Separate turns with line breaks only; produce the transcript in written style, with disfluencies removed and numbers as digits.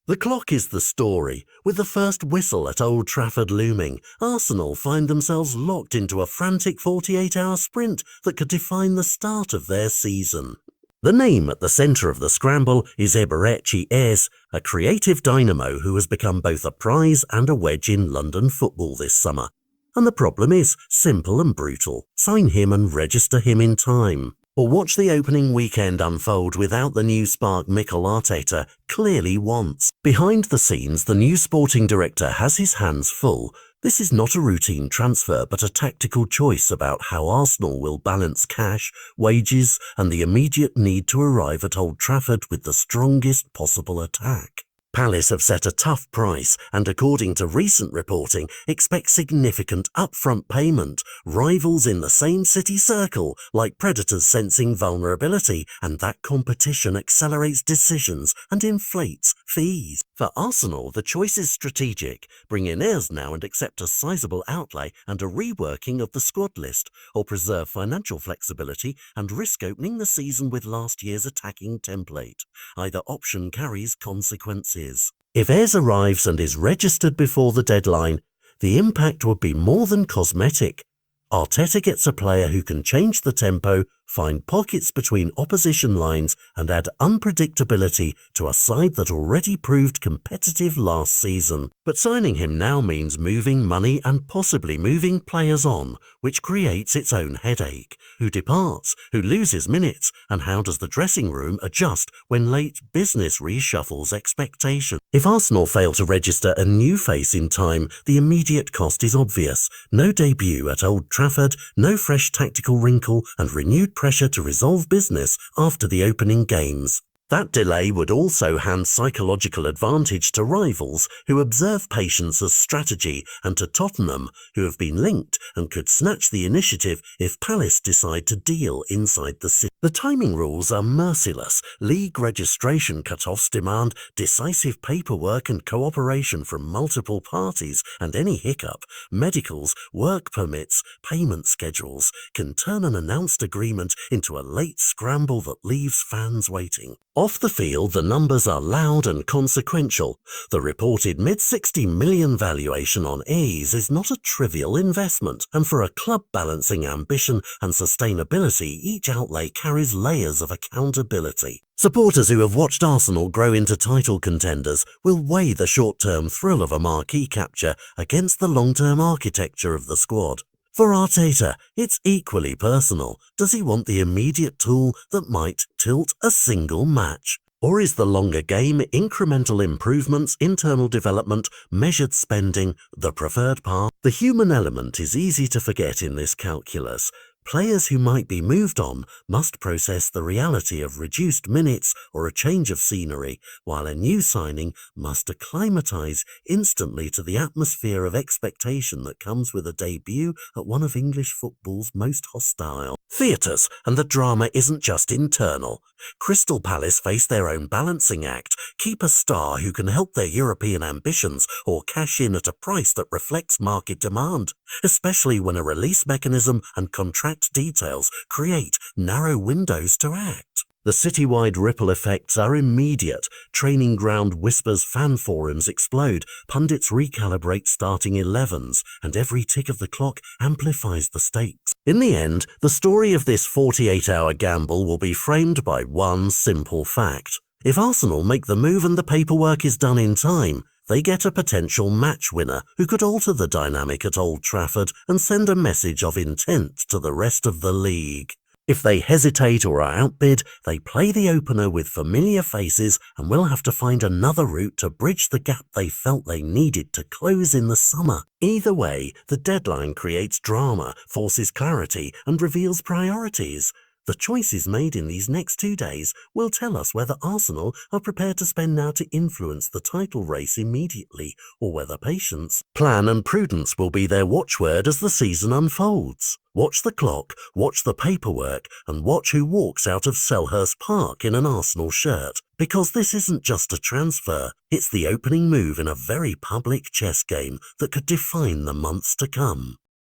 The clock is the story. With the first whistle at Old Trafford looming, Arsenal find themselves locked into a frantic 48-hour sprint that could define the start of their season. The name at the centre of the scramble is Eberechi Eze, a creative dynamo who has become both a prize and a wedge in London football this summer. And the problem is simple and brutal. Sign him and register him in time. Or watch the opening weekend unfold without the new spark Mikel Arteta clearly wants. Behind the scenes, the new sporting director has his hands full. This is not a routine transfer, but a tactical choice about how Arsenal will balance cash, wages, and the immediate need to arrive at Old Trafford with the strongest possible attack. Palace have set a tough price and, according to recent reporting, expect significant upfront payment. Rivals in the same city circle, like predators sensing vulnerability, and that competition accelerates decisions and inflates fees. For Arsenal, the choice is strategic. Bring in Eze now and accept a sizable outlay and a reworking of the squad list, or preserve financial flexibility and risk opening the season with last year's attacking template. Either option carries consequences. If Eze arrives and is registered before the deadline, the impact would be more than cosmetic. Arteta gets a player who can change the tempo, find pockets between opposition lines, and add unpredictability to a side that already proved competitive last season. But signing him now means moving money and possibly moving players on, which creates its own headache. Who departs? Who loses minutes? And how does the dressing room adjust when late business reshuffles expectation? If Arsenal fail to register a new face in time, the immediate cost is obvious. No debut at Old Trafford, no fresh tactical wrinkle, and renewed pressure to resolve business after the opening games. That delay would also hand psychological advantage to rivals who observe patience as strategy, and to Tottenham, who have been linked and could snatch the initiative if Palace decide to deal inside the city. The timing rules are merciless. League registration cut-offs demand decisive paperwork and cooperation from multiple parties, and any hiccup, medicals, work permits, payment schedules, can turn an announced agreement into a late scramble that leaves fans waiting. Off the field, the numbers are loud and consequential. The reported mid-60 million valuation on Eze is not a trivial investment, and for a club balancing ambition and sustainability, each outlay carries layers of accountability. Supporters who have watched Arsenal grow into title contenders will weigh the short-term thrill of a marquee capture against the long-term architecture of the squad. For Arteta, it's equally personal. Does he want the immediate tool that might tilt a single match? Or is the longer game, incremental improvements, internal development, measured spending, the preferred path? The human element is easy to forget in this calculus. Players who might be moved on must process the reality of reduced minutes or a change of scenery, while a new signing must acclimatise instantly to the atmosphere of expectation that comes with a debut at one of English football's most hostile theatres. And the drama isn't just internal. Crystal Palace face their own balancing act: keep a star who can help their European ambitions, or cash in at a price that reflects market demand, especially when a release mechanism and contract details create narrow windows to act. The citywide ripple effects are immediate. Training ground whispers, fan forums explode, pundits recalibrate starting 11s, and every tick of the clock amplifies the stakes. In the end, the story of this 48-hour gamble will be framed by one simple fact. If Arsenal make the move and the paperwork is done in time, they get a potential match winner who could alter the dynamic at Old Trafford and send a message of intent to the rest of the league. If they hesitate or are outbid, they play the opener with familiar faces and will have to find another route to bridge the gap they felt they needed to close in the summer. Either way, the deadline creates drama, forces clarity, and reveals priorities. The choices made in these next 2 days will tell us whether Arsenal are prepared to spend now to influence the title race immediately, or whether patience, plan and prudence will be their watchword as the season unfolds. Watch the clock, watch the paperwork, and watch who walks out of Selhurst Park in an Arsenal shirt. Because this isn't just a transfer, it's the opening move in a very public chess game that could define the months to come.